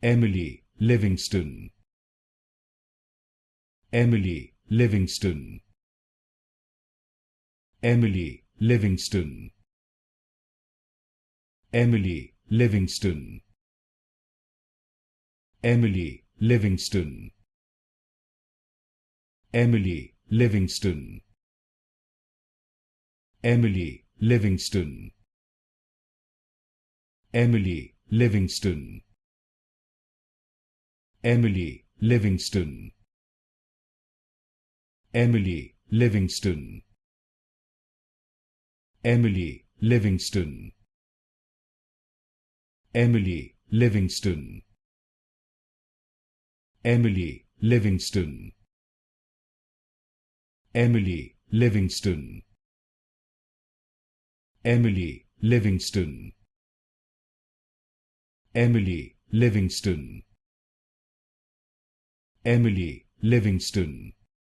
Emilie Livingston. Emilie Livingston. Emilie Livingston. Emilie Livingston. Emilie Livingston. Emilie Livingston. Emilie Livingston. Emilie Livingston. Emilie Livingston. Emilie Livingston. Emilie Livingston. Emilie Livingston. Emilie Livingston. Emilie Livingston. Emilie Livingston. Emilie Livingston. Emilie Livingston.